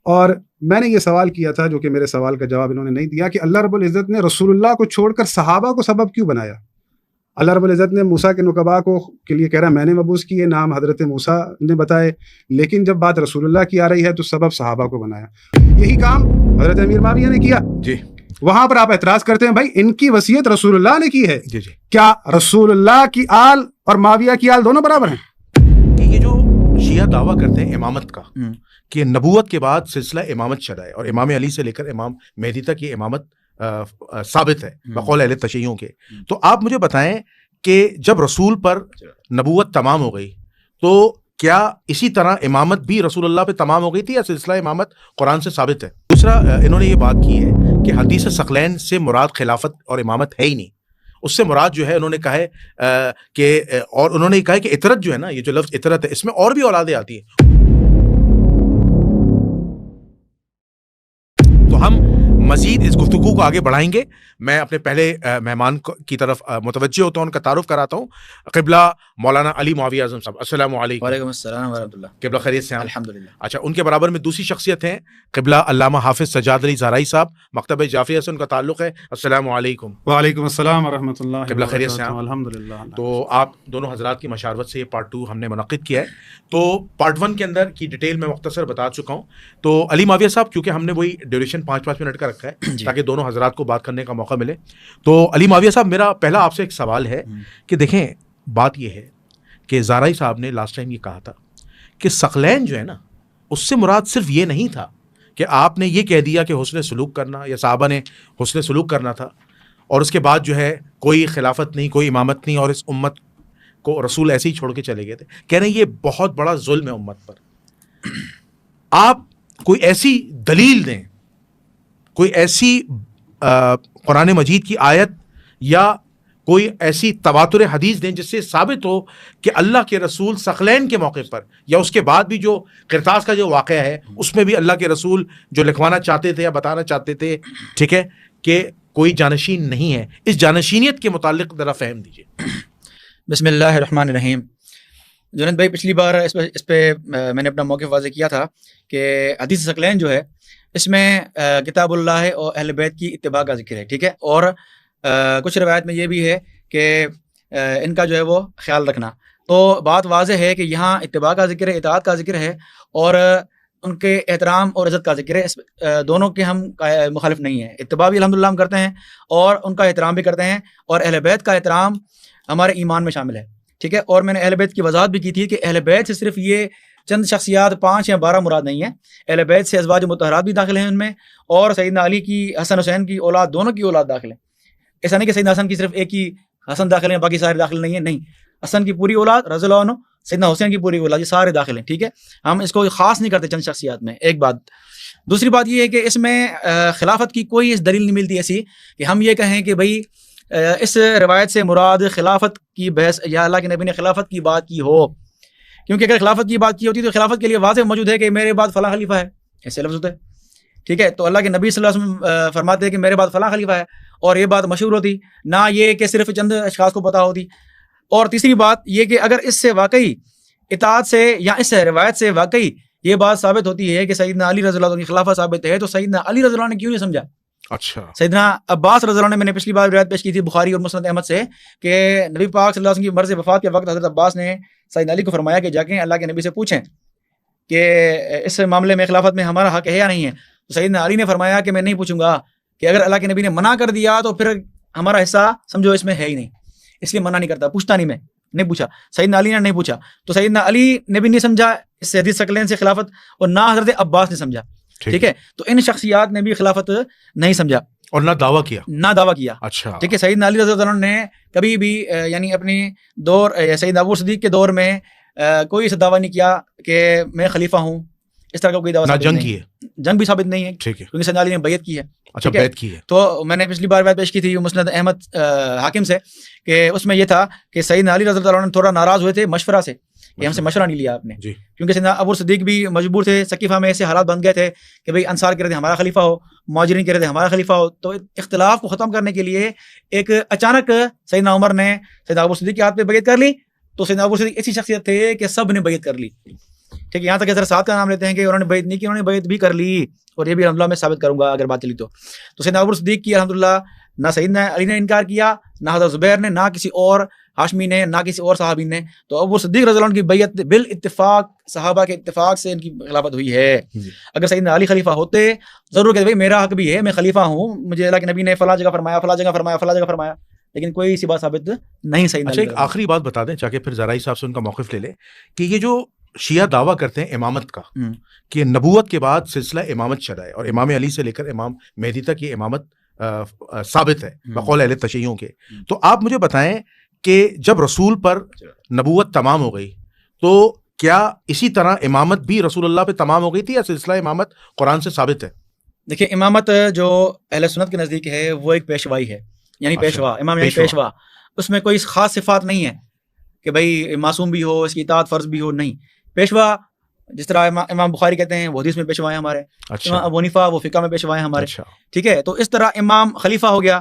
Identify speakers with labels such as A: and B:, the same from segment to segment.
A: اور میں نے یہ سوال کیا تھا جو کہ میرے سوال کا جواب انہوں نے نہیں دیا کہ اللہ رب العزت نے رسول اللہ کو چھوڑ کر صحابہ کو سبب کیوں بنایا؟ اللہ رب العزت نے موسیٰ کے نقباء کو کے لیے کہہ رہا ہے میں نے مبعوث کیے، نام حضرت موسیٰ نے بتائے، لیکن جب بات رسول اللہ کی آ رہی ہے تو سبب صحابہ کو بنایا۔ یہی کام حضرت امیر معاویہ نے کیا
B: جی،
A: وہاں پر آپ اعتراض کرتے ہیں بھائی ان کی وصیت رسول اللہ نے کی ہے۔
B: جی جی،
A: کیا رسول اللہ کی آل اور معاویہ کی آل دونوں برابر ہیں؟
B: یہ جو شیعہ دعویٰ کرتے ہیں امامت کا کہ نبوت کے بعد سلسلہ امامت چلا ہے اور امام علی سے لے کر امام مہدی تک یہ امامت ثابت ہے بقول اہل تشیعوں کے، تو آپ مجھے بتائیں کہ جب رسول پر نبوت تمام ہو گئی تو کیا اسی طرح امامت بھی رسول اللہ پہ تمام ہو گئی تھی یا سلسلہ امامت قرآن سے ثابت ہے؟ دوسرا، انہوں نے یہ بات کی ہے کہ حدیث ثقلین سے مراد خلافت اور امامت ہے ہی نہیں، اس سے مراد جو ہے انہوں نے کہا ہے کہ اور انہوں نے کہا ہے کہ اطرت جو ہے نا، یہ جو لفظ اطرت ہے اس میں اور بھی اولادیں آتی ہیں۔ تو ہم مزید اس گفتگو کو آگے بڑھائیں گے۔ میں اپنے پہلے مہمان کی طرف متوجہ ہوتا ہوں، ان کا تعارف کراتا ہوں۔ قبلہ مولانا علی معاویہ اعظم صاحب، السلام علیکم۔
C: وعلیکم السلام ورحمۃ اللہ۔
B: قبلہ خیریت سے ہیں؟
C: الحمدللہ۔
B: اچھا، ان کے برابر میں دوسری شخصیت ہیں قبلہ علامہ حافظ سجاد علی زہرائی صاحب، مکتبہ جعفریہ سے ان کا تعلق ہے۔ السلام علیکم۔
A: وعلیکم السلام ورحمۃ اللہ۔
B: قبلہ خیریت سے ہیں؟
A: الحمدللہ۔
B: تو آپ دونوں حضرات کی مشاورت سے یہ پارٹ 2 ہم نے منعقد کیا ہے، تو پارٹ 1 کے اندر کی ڈیٹیل میں مختصر بتا چکا ہوں۔ تو علی معاویہ صاحب، کیونکہ ہم نے وہی ڈیوریشن 5 منٹ کا رکھا ہے تاکہ دونوں حضرات کو بات کرنے کا موقع ملے، تو علی معاویہ صاحب میرا پہلا آپ سے ایک سوال ہے کہ دیکھیں، بات یہ ہے کہ زہرائی صاحب نے لاسٹ ٹائم یہ کہا تھا کہ ثقلین جو ہے نا، اس سے مراد صرف یہ نہیں تھا کہ آپ نے یہ کہہ دیا کہ حسن سلوک کرنا یا صحابہ نے حسن سلوک کرنا تھا اور اس کے بعد جو ہے کوئی خلافت نہیں، کوئی امامت نہیں اور اس امت کو رسول ایسے ہی چھوڑ کے چلے گئے تھے۔ کہہ رہے ہیں یہ بہت بڑا ظلم ہے امت پر۔ آپ کوئی ایسی دلیل دیں، کوئی ایسی قرآن مجید کی آیت یا کوئی ایسی تواتر حدیث دیں جس سے ثابت ہو کہ اللہ کے رسول ثقلین کے موقع پر یا اس کے بعد بھی جو قرطاس کا جو واقعہ ہے اس میں بھی اللہ کے رسول جو لکھوانا چاہتے تھے یا بتانا چاہتے تھے، ٹھیک ہے، کہ کوئی جانشین نہیں ہے، اس جانشینیت کے متعلق ذرا فہم دیجیے۔
C: بسم اللہ الرحمن الرحیم۔ جنید بھائی، پچھلی بار اس پہ میں نے اپنا موقف واضح کیا تھا کہ حدیث ثقلین جو ہے اس میں کتاب اللہ اور اہل بیت کی اتباع کا ذکر ہے، ٹھیک ہے، اور کچھ روایت میں یہ بھی ہے کہ ان کا جو ہے وہ خیال رکھنا۔ تو بات واضح ہے کہ یہاں اتباع کا ذکر ہے، اطاعت کا ذکر ہے، اور ان کے احترام اور عزت کا ذکر ہے۔ اس دونوں کے ہم مخالف نہیں ہیں، اتباع بھی الحمدللہ ہم کرتے ہیں اور ان کا احترام بھی کرتے ہیں، اور اہل بیت کا احترام ہمارے ایمان میں شامل ہے، ٹھیک ہے۔ اور میں نے اہل بیت کی وضاحت بھی کی تھی کہ اہل بیت سے صرف یہ چند شخصیات 5 یا 12 مراد نہیں ہیں، اہل بیت سے ازواج مطہرات بھی داخل ہیں ان میں، اور سیدنا علی کی، حسن حسین کی اولاد، دونوں کی اولاد داخل ہیں۔ ایسا نہیں کہ سیدنا حسن کی صرف ایک ہی حسن داخل ہیں باقی سارے داخل نہیں ہیں، نہیں، حسن کی پوری اولاد رضی اللہ عنہ، سیدنا حسین کی پوری اولاد، یہ سارے داخل ہیں، ٹھیک ہے۔ ہم اس کو خاص نہیں کرتے چند شخصیات میں، ایک بات۔ دوسری بات یہ ہے کہ اس میں خلافت کی کوئی اس دلیل نہیں ملتی ایسی کہ ہم یہ کہیں کہ بھائی اس روایت سے مراد خلافت کی بحث یا اللہ کے نبی نے خلافت کی بات کی ہو، کیونکہ اگر خلافت کی بات کی ہوتی تو خلافت کے لیے واضح موجود ہے کہ میرے بعد فلاں خلیفہ ہے، ایسے لفظ ہوتے ہیں، ٹھیک ہے۔ تو اللہ کے نبی صلی اللہ علیہ وسلم فرماتے ہیں کہ میرے بعد فلاں خلیفہ ہے، اور یہ بات مشہور ہوتی، نہ یہ کہ صرف چند اشخاص کو پتہ ہوتی۔ اور تیسری بات یہ کہ اگر اس سے واقعی اطاعت سے یا اس روایت سے واقعی یہ بات ثابت ہوتی ہے کہ سیدنا علی رضی اللہ عنہ کی خلافت ثابت ہے، تو سیدنا علی رضی اللہ عنہ نے کیوں نہیں سمجھا؟
B: اچھا،
C: سیدنا عباس رضی اللہ عنہ، میں نے پچھلی بار روایت پیش کی تھی بخاری اور مسند احمد سے کہ نبی پاک صلی اللہ علیہ وسلم کی مرض وفات کے وقت حضرت عباس نے سیدنا علی کو فرمایا کہ جا کے اللہ کے نبی سے پوچھیں کہ اس معاملے میں خلافت میں ہمارا حق ہے یا نہیں ہے۔ تو سیدنا علی نے فرمایا کہ میں نہیں پوچھوں گا، کہ اگر اللہ کے نبی نے منع کر دیا تو پھر ہمارا حصہ سمجھو اس میں ہے ہی نہیں، اس لیے منع نہیں کرتا، پوچھتا نہیں، میں نہیں پوچھا، سیدنا علی نے نہیں پوچھا۔ تو سیدنا علی نے بھی نہیں سمجھا اس سے حدیث ثقلین سے خلافت، اور نہ حضرت عباس نے سمجھا، ٹھیک ہے۔ تو ان شخصیات نے بھی خلافت نہیں سمجھا
B: اور نہ دعویٰ کیا،
C: اچھا، ٹھیک ہے۔ سیدنا علی رضی اللہ عنہ نے کبھی بھی یعنی اپنی دور سیدنا ابو صدیق کے دور میں کوئی ایسا دعویٰ نہیں کیا کہ میں خلیفہ ہوں، اس طرح کا کوئی دعویٰ
B: جنگ کی ہے،
C: جنگ بھی ثابت نہیں ہے،
B: ٹھیک ہے،
C: کیونکہ سیدنا علی نے بیعت کی ہے،
B: اچھا، بیعت کی ہے۔
C: تو میں نے پچھلی بار بات پیش کی تھی مسند احمد حاکم سے کہ اس میں یہ تھا کہ سیدنا علی رضی اللہ عنہ تھوڑا ناراض ہوئے تھے مشورہ سے، کہ ہم سے مشورہ نہیں لیا آپ نے، کیونکہ سیدنا ابو صدیق بھی مجبور تھے، سقیفہ میں ایسے حالات بن گئے تھے کہ بھئی انصار کہہ رہے تھے ہمارا خلیفہ ہو، مہاجرین کہہ رہے تھے ہمارا خلیفہ ہو، تو اختلاف کو ختم کرنے کے لیے ایک اچانک سیدنا عمر نے سیدنا ابو صدیق کے ہاتھ پہ بیعت کر لی۔ تو سیدنا ابو صدیق ایسی شخصیت تھے کہ سب نے بیعت کر لی، ٹھیک ہے, یہاں تک کہ حضرت سعد کا نام لیتے ہیں کہ انہوں نے بیعت نہیں کی, انہوں نے بیعت بھی کر لی, اور یہ بھی الحمدللہ میں ثابت کروں گا اگر بات چلی تو سیدنا ابو بکر صدیق کی الحمدللہ نہ سیدنا علی نے انکار کیا, نہ حضرت زبیر نے, نہ کسی اور ہاشمی نے, نہ کسی اور صحابی نے. تو ابو صدیق رضی اللہ عنہ کی بیعت بالاتفاق صحابہ کے اتفاق سے ان کی خلافت ہوئی ہے. اگر سیدنا علی خلیفہ ہوتے ضرور کہتے بھائی میرا حق بھی ہے, میں خلیفہ ہوں, مجھے اللہ کے نبی نے فلاں جگہ فرمایا, فلاں جگہ فرمایا, فلاں جگہ فرمایا, لیکن کوئی سی بات ثابت نہیں. سیدنا
B: اچھا, ایک آخری بات بتا دیں تاکہ پھر زرعی صاحب سے ان کا موقف لے لیں کہ یہ جو شیعہ دعویٰ کرتے ہیں امامت کا کہ نبوت کے بعد سلسلہ امامت چلا ہے اور امام علی سے لے کر امام مہدی تک یہ امامت ثابت ہے بقول اہل تشیعوں کے, تو آپ مجھے بتائیں کہ جب رسول پر نبوت تمام ہو گئی تو کیا اسی طرح امامت بھی رسول اللہ پہ تمام ہو گئی تھی یا سلسلہ امامت قرآن سے ثابت ہے؟
C: دیکھیے, امامت جو اہل سنت کے نزدیک ہے وہ ایک پیشوائی ہے, یعنی پیشوا, امام یعنی پیشوا. اس میں کوئی خاص صفات نہیں ہے کہ بھائی معصوم بھی ہو, اس کی اطاعت فرض بھی ہو, نہیں. پیشوا جس طرح امام بخاری کہتے ہیں وہ حدیث میں پیشوا ہیں ہمارے, امام ابو حنیفہ وہ فقہ میں پیشوا ہیں ہمارے, ٹھیک ہے. تو اس طرح امام خلیفہ ہو گیا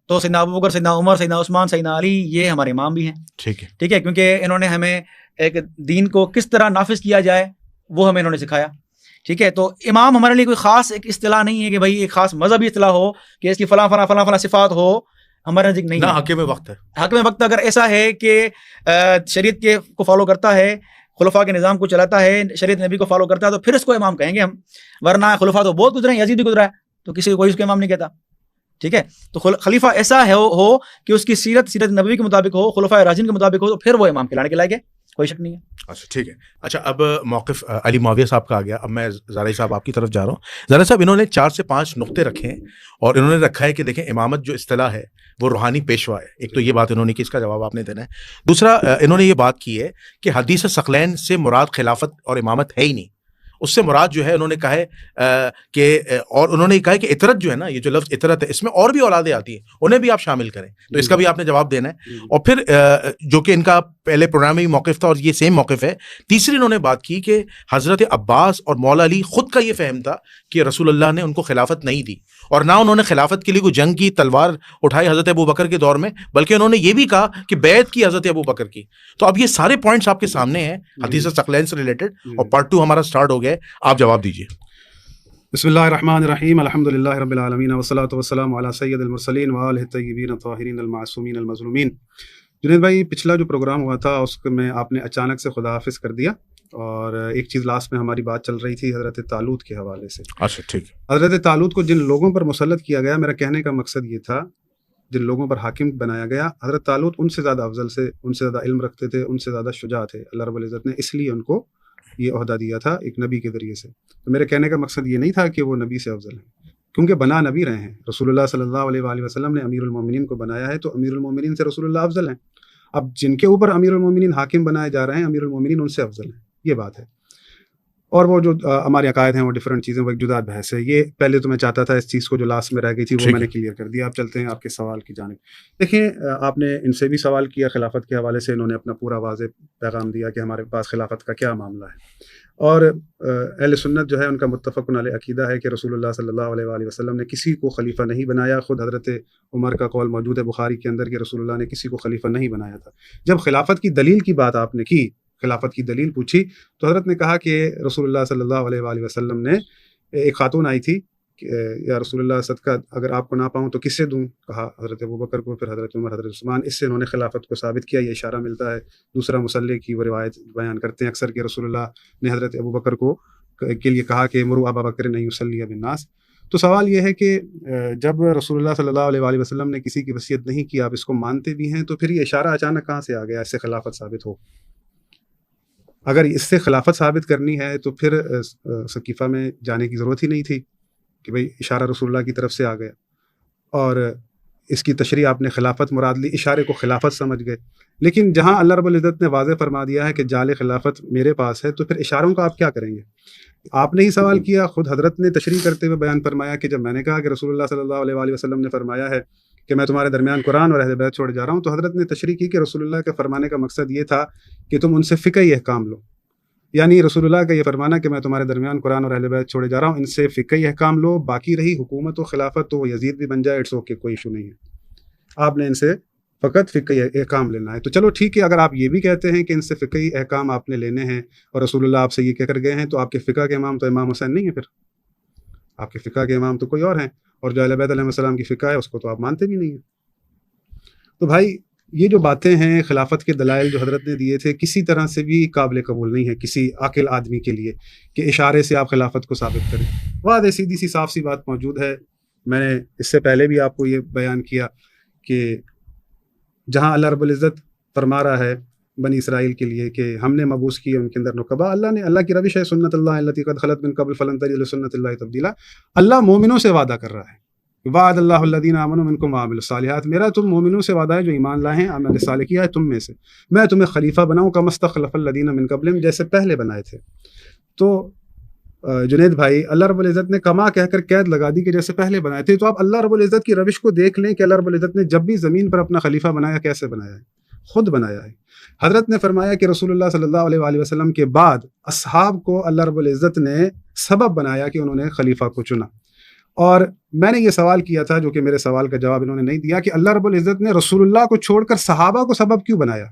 C: تو سیدنا ابو بکر, سیدنا عمر, سیدنا عثمان, سیدنا علی یہ ہمارے امام بھی ہیں, ٹھیک ہے, کیونکہ انہوں نے ہمیں ایک دین کو کس طرح نافذ کیا جائے وہ ہمیں انہوں نے سکھایا, ٹھیک ہے. تو امام ہمارے لیے کوئی خاص ایک اصطلاح نہیں ہے کہ بھائی ایک خاص مذہبی اصطلاح ہو کہ اس کی فلاں فلاں فلاں فلاں صفات ہو, ہمارے نزدیک نہیں.
B: حاکم وقت ہے,
C: حاکم وقت اگر ایسا ہے کہ شریعت کے کو فالو کرتا ہے, خلفاء کے نظام کو چلاتا ہے, شریعت نبی کو فالو کرتا ہے, تو پھر اس کو امام کہیں گے ہم, ورنہ خلفاء تو بہت گزرے ہیں, یزید بھی گزرا ہے, تو کسی کو کوئی اس کو امام نہیں کہتا, ٹھیک ہے. تو خلیفہ ایسا ہو کہ اس کی سیرت نبوی کے مطابق ہو, خلفاء راشدین کے مطابق ہو, تو پھر وہ امام کہلانے کے لائق ہے, کوئی شک نہیں ہے.
B: اچھا ٹھیک ہے. اچھا, اب موقف علی معاویہ صاحب کا آ گیا. اب میں زرعی صاحب آپ کی طرف جا رہا ہوں. زرعی صاحب انہوں نے 4 سے 5 نقطے رکھے ہیں اور انہوں نے رکھا ہے کہ دیکھیں امامت جو اصطلاح ہے وہ روحانی پیشوا ہے. ایک تو یہ بات انہوں نے کی, اس کا جواب آپ نے دینا ہے. دوسرا انہوں نے یہ بات کی ہے کہ حدیث ثقلین سے مراد خلافت اور امامت ہے ہی نہیں, اس سے مراد جو ہے انہوں نے کہا ہے کہ, اور انہوں نے کہا ہے کہ اطرت جو ہے نا, یہ جو لفظ اطرت ہے اس میں اور بھی اولادیں آتی ہیں, انہیں بھی آپ شامل کریں. تو اس کا بھی آپ نے جواب دینا ہے. اور پھر جو کہ ان کا پہلے پروگرام میں بھی موقف تھا اور یہ سیم موقف ہے. تیسری انہوں نے بات کی کہ حضرت عباس اور مولا علی خود کا یہ فہم تھا کہ رسول اللہ نے ان کو خلافت نہیں دی, اور نہ انہوں نے خلافت کے لیے کوئی جنگ کی, تلوار اٹھائی حضرت ابو بکر کے دور میں, بلکہ انہوں نے یہ بھی کہا کہ بیعت کی حضرت ابو بکر کی. تو اب یہ سارے پوائنٹس آپ کے سامنے ہیں حدیث ثقلین سے ریلیٹڈ, اور پارٹ 2 ہمارا سٹارٹ ہو گیا ہے, آپ جواب دیجیے.
A: بسم اللہ الرحمن الرحیم, الحمدللہ رب العالمین والصلاۃ والسلام علی سید المرسلین وآلہ الطیبین الطاہرین المعصومین المظلومین. جنید بھائی, پچھلا جو پروگرام ہوا تھا اس میں آپ نے اچانک سے خدا حافظ کر دیا, اور ایک چیز لاسٹ میں ہماری بات چل رہی تھی حضرت طالوت کے حوالے سے.
B: اچھا ٹھیک ہے.
A: حضرت طالوت کو جن لوگوں پر مسلط کیا گیا, میرا کہنے کا مقصد یہ تھا, جن لوگوں پر حاکم بنایا گیا, حضرت طالوت ان سے زیادہ افضل سے, ان سے زیادہ علم رکھتے تھے, ان سے زیادہ شجاع تھے. اللہ رب العزت نے اس لیے ان کو یہ عہدہ دیا تھا ایک نبی کے ذریعے سے. تو میرے کہنے کا مقصد یہ نہیں تھا کہ وہ نبی سے افضل ہیں, کیونکہ بنا نبی رہے ہیں. رسول اللہ صلی اللہ علیہ وآلہ وسلم نے امیر المومنین کو بنایا ہے, تو امیر المومنین سے رسول اللہ افضل ہیں. اب جن کے اوپر امیر المومنین حاکم بنائے جا رہے ہیں, امیر المومنین ان سے افضل ہیں, یہ بات ہے. اور وہ جو ہمارے عقائد ہیں وہ ڈفرینٹ چیزیں, وہ ایک جدا بحث ہے. یہ پہلے تو میں چاہتا تھا اس چیز کو جو لاسٹ میں رہ گئی تھی وہ میں نے کلیئر کر دیا. آپ چلتے ہیں آپ کے سوال کی جانب. دیکھیں, آپ نے ان سے بھی سوال کیا خلافت کے حوالے سے, انہوں نے اپنا پورا واضح پیغام دیا کہ ہمارے پاس خلافت کا کیا معاملہ ہے. اور اہل سنت جو ہے ان کا متفق علیہ عقیدہ ہے کہ رسول اللہ صلی اللہ علیہ وآلہ وسلم نے کسی کو خلیفہ نہیں بنایا. خود حضرت عمر کا قول موجود ہے بخاری کے اندر کہ رسول اللہ نے کسی کو خلیفہ نہیں بنایا تھا. جب خلافت کی دلیل کی بات آپ نے کی, خلافت کی دلیل پوچھی, تو حضرت نے کہا کہ رسول اللہ صلی اللہ علیہ وآلہ وسلم نے, ایک خاتون آئی تھی کہ یا رسول اللہ صدقہ اگر آپ کو نہ پاؤں تو کس سے دوں, کہا حضرت ابو بکر کو, پھر حضرت عمر, حضرت عثمان. اس سے انہوں نے خلافت کو ثابت کیا. یہ اشارہ ملتا ہے دوسرا مصلح کی وہ روایت بیان کرتے ہیں اکثر کہ رسول اللہ نے حضرت ابو بکر کو کے لیے کہا کہ مروا ابا بکر نہیں یصلی بالناس. تو سوال یہ ہے کہ جب رسول اللہ صلی اللہ علیہ وآلہ وسلم نے کسی کی وصیت نہیں کی, آپ اس کو مانتے بھی ہیں, تو پھر یہ اشارہ اچانک کہاں سے آ گیا اس سے خلافت ثابت ہو؟ اگر اس سے خلافت ثابت کرنی ہے تو پھر سقیفہ میں جانے کی ضرورت ہی نہیں تھی کہ بھئی اشارہ رسول اللہ کی طرف سے آ گیا, اور اس کی تشریح آپ نے خلافت مراد لی, اشارے کو خلافت سمجھ گئے. لیکن جہاں اللہ رب العزت نے واضح فرما دیا ہے کہ جال خلافت میرے پاس ہے, تو پھر اشاروں کا آپ کیا کریں گے؟ آپ نے ہی سوال کیا, خود حضرت نے تشریح کرتے ہوئے بیان فرمایا کہ جب میں نے کہا کہ رسول اللہ صلی اللہ علیہ وآلہ وسلم نے فرمایا ہے کہ میں تمہارے درمیان قرآن اور اہل بیت چھوڑ جا رہا ہوں, تو حضرت نے تشریح کی کہ رسول اللہ کے فرمانے کا مقصد یہ تھا کہ تم ان سے فقہی احکام لو. یعنی رسول اللہ کا یہ فرمانا کہ میں تمہارے درمیان قرآن اور اہل بیت چھوڑے جا رہا ہوں, ان سے فقہی احکام لو. باقی رہی حکومت و خلافت, تو وہ یزید بھی بن جائے, اٹس اوکے, کوئی ایشو نہیں ہے. آپ نے ان سے فقط فقہی احکام لینا ہے. تو چلو ٹھیک ہے، اگر آپ یہ بھی کہتے ہیں کہ ان سے فقہی احکام آپ نے لینے ہیں اور رسول اللہ آپ سے یہ کہہ کر گئے ہیں، تو آپ کے فقہ کے امام تو امام حسین نہیں ہیں، پھر آپ کے فقہ کے امام تو کوئی اور ہیں، اور جو اہل بیت علیہ السلام کی فقہ ہے اس کو تو آپ مانتے بھی نہیں ہیں. تو بھائی یہ جو باتیں ہیں خلافت کے دلائل جو حضرت نے دیے تھے، کسی طرح سے بھی قابل قبول نہیں ہے کسی عاقل آدمی کے لیے کہ اشارے سے آپ خلافت کو ثابت کریں. واضح سیدھی سی صاف سی بات موجود ہے. میں نے اس سے پہلے بھی آپ کو یہ بیان کیا کہ جہاں اللہ رب العزت فرما رہا ہے بنی اسرائیل کے لیے کہ ہم نے مبعوث کیے ان کے اندر نقبا، اللہ کی روش ہے سنت اللہ التی قد خلت من قبل فلن تجد لسنت اللہ تبدیلا. اللہ مومنوں سے وعدہ کر رہا ہے، وعد اللہ الذین آمنوا منکم وعملوا الصالحات، میرا تم مومنوں سے وعدہ ہے جو ایمان لائے ہیں، عمل صالح کیا ہے تم میں سے، میں تمہیں خلیفہ بناؤں کما استخلف الذین من قبلہم، جیسے پہلے بنائے تھے. تو جنید بھائی، اللہ رب العزت نے کما کہہ کر قید لگا دی کہ جیسے پہلے بنائے تھے. تو آپ اللہ رب العزت کی روش کو دیکھ لیں کہ اللہ رب العزت نے جب بھی زمین پر اپنا خلیفہ بنایا کیسے بنایا ہے، خود بنایا ہے. حضرت نے فرمایا کہ رسول اللہ صلی اللہ علیہ وآلہ وسلم کے بعد اصحاب کو اللہ رب العزت نے سبب بنایا کہ انہوں نے خلیفہ کو چنا. اور میں نے یہ سوال کیا تھا جو کہ میرے سوال کا جواب انہوں نے نہیں دیا کہ اللہ رب العزت نے رسول اللہ کو چھوڑ کر صحابہ کو سبب کیوں بنایا.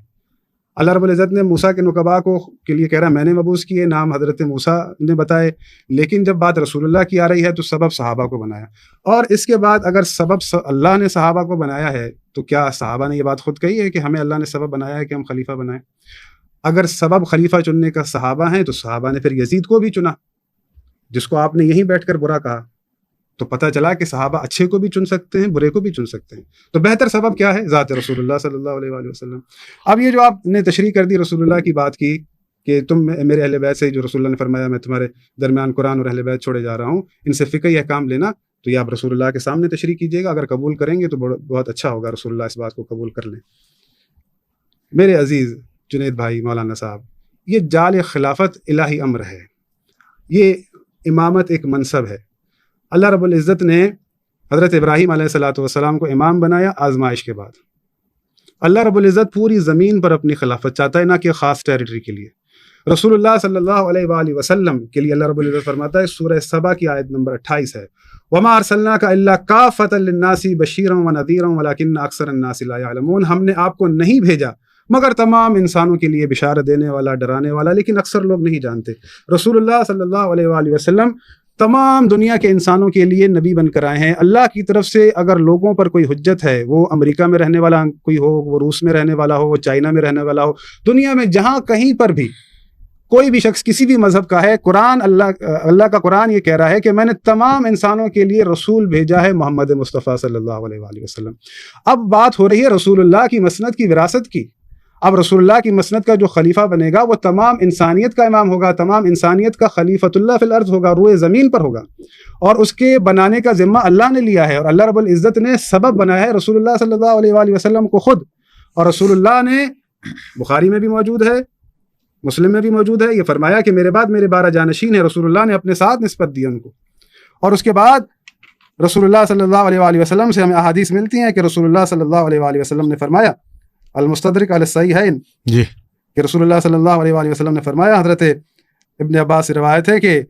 A: اللہ رب العزت نے موسیٰ کے نقبا کو کے لیے کہہ رہا ہے میں نے مبعوث کیے، نام حضرت موسیٰ نے بتائے، لیکن جب بات رسول اللہ کی آ رہی ہے تو سبب صحابہ کو بنایا. اور اس کے بعد اگر سبب اللہ نے صحابہ کو بنایا ہے تو کیا صحابہ نے یہ بات خود کہی ہے کہ ہمیں اللہ نے سبب بنایا ہے کہ ہم خلیفہ بنائیں؟ اگر سبب خلیفہ چننے کا صحابہ ہیں تو صحابہ نے پھر یزید کو بھی چنا، جس کو آپ نے یہیں بیٹھ کر برا کہا. تو پتہ چلا کہ صحابہ اچھے کو بھی چن سکتے ہیں، برے کو بھی چن سکتے ہیں. تو بہتر سبب کیا ہے؟ ذات رسول اللہ صلی اللہ علیہ وآلہ وسلم. اب یہ جو آپ نے تشریح کر دی رسول اللہ کی بات کی کہ تم میرے اہل بیت سے، جو رسول اللہ نے فرمایا میں تمہارے درمیان قرآن اور اہل بیت چھوڑے جا رہا ہوں، ان سے فقہی احکام لینا، تو یہ آپ رسول اللہ کے سامنے تشریح کیجیے گا. اگر قبول کریں گے تو بہت اچھا ہوگا، رسول اللہ اس بات کو قبول کر لیں. میرے عزیز جنید بھائی، مولانا صاحب، یہ جعل خلافت الہی امر ہے، یہ امامت ایک منصب ہے. اللہ رب العزت نے حضرت ابراہیم علیہ الصلوۃ والسلام کو امام بنایا آزمائش کے بعد. اللہ رب العزت پوری زمین پر اپنی خلافت چاہتا ہے، نہ کہ خاص ٹیریٹری کے لیے. رسول اللہ صلی اللہ علیہ وآلہ وسلم کے لیے اللہ رب العزت فرماتا ہے، سورہ سبا کی آیت نمبر 28 ہے، وَمَا أَرْسَلْنَاكَ إِلَّا كَافَةً لِلنَّاسِ بَشِيرًا وَنَذِيرًا وَلَكِنَّ أَكْثَرَ النَّاسِ لَا يَعْلَمُونَ. ہم نے آپ کو نہیں بھیجا مگر تمام انسانوں کے لیے بشارت دینے والا، ڈرانے والا، لیکن اکثر لوگ نہیں جانتے. رسول اللہ صلی اللہ علیہ وآلہ وسلم تمام دنیا کے انسانوں کے لیے نبی بن کر آئے ہیں. اللہ کی طرف سے اگر لوگوں پر کوئی حجت ہے، وہ امریکہ میں رہنے والا کوئی ہو، وہ روس میں رہنے والا ہو، وہ چائنا میں رہنے والا ہو، دنیا میں جہاں کہیں پر بھی کوئی بھی شخص کسی بھی مذہب کا ہے، قرآن اللہ کا قرآن یہ کہہ رہا ہے کہ میں نے تمام انسانوں کے لیے رسول بھیجا ہے، محمد مصطفیٰ صلی اللہ علیہ وآلہ وسلم. اب بات ہو رہی ہے رسول اللہ کی مسند کی وراثت کی. اب رسول اللہ کی مسند کا جو خلیفہ بنے گا وہ تمام انسانیت کا امام ہوگا، تمام انسانیت کا خلیفۃ اللہ فی الارض ہوگا، روئے زمین پر ہوگا، اور اس کے بنانے کا ذمہ اللہ نے لیا ہے. اور اللہ رب العزت نے سبب بنایا ہے رسول اللہ صلی اللہ علیہ وآلہ وسلم کو خود. اور رسول اللہ نے بخاری میں بھی موجود ہے، مسلم میں بھی موجود ہے، یہ فرمایا کہ میرے بعد میرے 12 جانشین ہیں. رسول اللہ نے اپنے ساتھ نسبت دی ان کو. اور اس کے بعد رسول اللہ صلی اللہ علیہ وآلہ وسلم سے ہمیں احادیث ملتی ہیں کہ رسول اللہ صلی اللہ علیہ وآلہ وسلم نے فرمایا، المستدرک علی الصحیحین،
B: جی،
A: کہ رسول اللہ صلی اللہ علیہ وآلہ وسلم نے فرمایا، حضرت ابن عباس سے روایت ہے کہ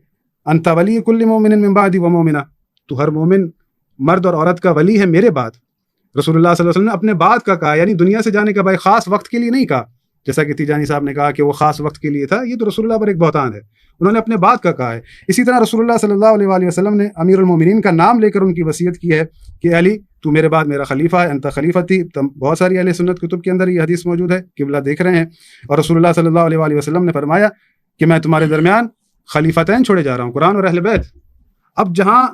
A: انت ولی کل مومن من بعدی و مومنہ، تو ہر مومن مرد اور عورت کا ولی ہے میرے بعد. رسول اللہ صلی اللہ علیہ وسلم نے اپنے بعد کا کہا، یعنی دنیا سے جانے کا بھائی خاص وقت کے لیے نہیں کہا، جیسا کہ تیجانی صاحب نے کہا کہ وہ خاص وقت کے لیے تھا. یہ تو رسول اللہ پر ایک بہتان ہے، انہوں نے اپنے بعد کا کہا ہے. اسی طرح رسول اللہ صلی اللہ علیہ وآلہ وسلم نے امیر المومنین کا نام لے کر ان کی وصیت کی ہے کہ علی تو میرے بعد میرا خلیفہ ہے، انت خلیفتی. بہت ساری اہل سنت کتب کے اندر یہ حدیث موجود ہے، قبلہ دیکھ رہے ہیں. اور رسول اللہ صلی اللہ علیہ وآلہ وسلم نے فرمایا کہ میں تمہارے درمیان خلیفتین چھوڑے جا رہا ہوں، قرآن اور اہل بیت. اب جہاں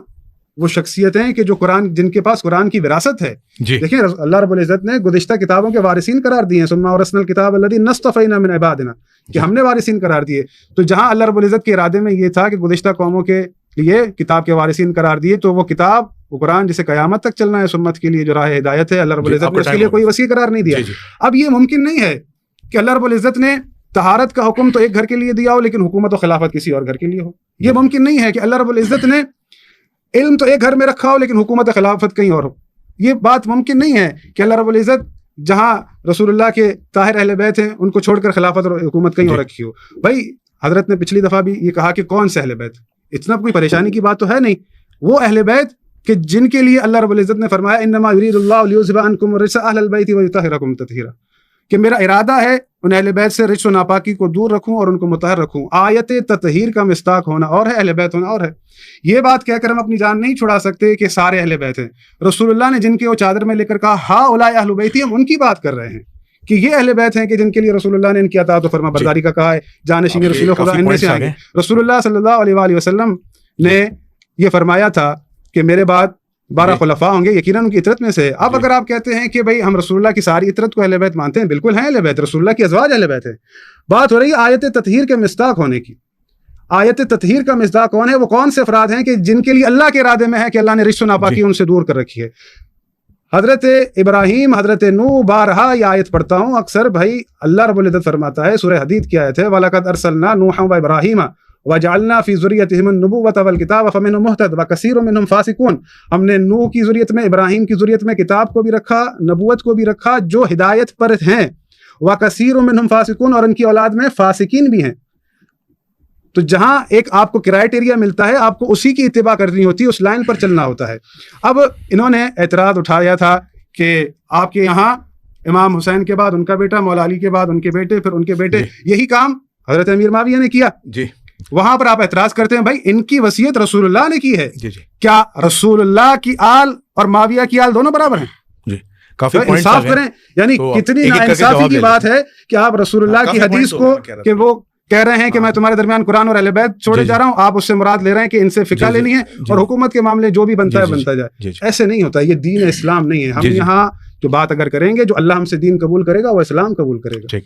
A: وہ شخصیتیں کہ جو قرآن، جن کے پاس قرآن کی وراثت ہے، دیکھیں اللہ رب العزت نے گزشتہ کتابوں کے وارثین قرار دیے ہیں، ثم اورثنا الکتاب الذی نصطفینا من عبادنا، کہ ہم نے وارثین قرار دیے. تو جہاں اللہ رب العزت کے ارادے میں یہ تھا کہ گزشتہ قوموں کے لیے کتاب کے وارثین قرار دیے، تو وہ کتاب، وہ قرآن جسے قیامت تک چلنا ہے، سمت کے لیے جو راہ ہدایت ہے، اللہ رب العزت نے اس کے لیے کوئی وصی قرار نہیں دیا. اب یہ ممکن نہیں ہے کہ اللہ رب العزت نے طہارت کا حکم تو ایک گھر کے لیے دیا ہو لیکن حکومت و خلافت کسی اور گھر کے لیے ہو. یہ ممکن نہیں ہے کہ اللہ رب العزت نے علم تو ایک گھر میں رکھا ہو لیکن حکومت خلافت کہیں اور ہو. یہ بات ممکن نہیں ہے کہ اللہ رب العزت جہاں رسول اللہ کے طاہر اہل بیت ہیں ان کو چھوڑ کر خلافت اور حکومت کہیں اور رکھی ہو. بھائی حضرت نے پچھلی دفعہ بھی یہ کہا کہ کون سے اہل بیت، اتنا کوئی پریشانی کی بات تو ہے نہیں. وہ اہل بیت کہ جن کے لیے اللہ رب العزت نے فرمایا انما یرید اللہ لیذھب عنکم الرجس اہل البیت ویطہرکم تطہیرا، کہ میرا ارادہ ہے ان اہل بیت سے رجس و ناپاکی کو دور رکھوں اور ان کو مطہر رکھوں۔ آیت تطہیر کا مصداق ہونا اور ہے، اہل بیت ہونا اور ہے۔ یہ بات کہہ کر ہم اپنی جان نہیں چھڑا سکتے کہ سارے اہل بیت ہیں۔ رسول اللہ نے جن کے وہ چادر میں لے کر کہا ہا اولئک اہل بیتی، ہم ان کی بات کر رہے ہیں کہ یہ اہل بیت ہیں کہ جن کے لیے رسول اللہ نے ان کی اطاعت و فرما برداری کا کہا ہے، جانشین رسول خدا ان میں سے آگے۔ رسول اللہ صلی اللہ علیہ وآلہ وسلم نے یہ فرمایا تھا کہ میرے بعد 12 خلفاء ہوں گے، یقیناً ان کی اطرت میں سے۔ اب اگر آپ کہتے ہیں کہ بھائی ہم رسول اللہ کی ساری اطرت کو اہل بیت مانتے ہیں، بالکل ہیں اہل بیت، رسول اللہ کی ازواج اہل بیت ہیں۔ بات ہو رہی ہے آیت تطہیر کے مصداق ہونے کی۔ آیت تطہیر کا مصداق کون ہے؟ وہ کون سے افراد ہیں کہ جن کے لیے اللہ کے ارادے میں ہے کہ اللہ نے رجس و ناپاکی ان سے دور کر رکھی ہے۔ حضرت ابراہیم، حضرت نوح، بارہا یہ آیت پڑھتا ہوں اکثر بھائی، اللہ رب العزت فرماتا ہے، سورہ حدید کی آیت ہے وَلَقَدْ أَرْسَلْنَا نُوحًا وَإِبْرَاهِيمَ وَجَعَلْنَا فِي ذُرِّيَّتِهِمُ النُّبُوَّةَ وَالْكِتَابَ فَمِنْهُمْ مُهْتَدٍ وَكَثِيرٌ مِّنْهُمْ فَاسِقُونَ۔ ہم نے نوح کی ذریت میں، ابراہیم کی ذریت میں کتاب کو بھی رکھا، نبوت کو بھی رکھا، جو ہدایت پر ہیں، وَكَثِيرٌ مِّنْهُمْ فَاسِقُونَ، اور ان کی اولاد میں فاسقین بھی ہیں۔ تو جہاں ایک آپ کو کرائٹیریا ملتا ہے، آپ کو اسی کی اتباع کرنی ہوتی ہے، اس لائن پر چلنا ہوتا ہے۔ اب انہوں نے اعتراض اٹھایا تھا کہ آپ کے یہاں امام حسین کے بعد ان کا بیٹا، مولا علی کے بعد ان کے بیٹے، پھر ان کے بیٹے، یہی کام حضرت امیر معاویہ نے کیا۔
B: جی
A: وہاں پر آپ اعتراض کرتے ہیں بھائی ان کی وصیت رسول اللہ نے کی ہے،
B: جی جی
A: کیا رسول اللہ کی آل اور معاویہ کی آل دونوں برابر ہیں؟
B: جی، کافی
A: تو انصاف کریں، یعنی کتنی ناانصافی کی بات ہے کہ آپ رسول اللہ کی حدیث کو کہ وہ کہہ رہے ہیں کہ میں تمہارے درمیان قرآن اور اہل بیت چھوڑے جا رہا ہوں، آپ اس سے مراد لے رہے ہیں کہ ان سے فقہ لینی ہے اور حکومت کے معاملے جو بھی بنتا ہے بنتا جائے۔ ایسے نہیں ہوتا، یہ دین اسلام نہیں ہے۔ ہم یہاں جو بات اگر کریں گے، جو اللہ ہم سے دین قبول کرے گا وہ اسلام قبول کرے گا۔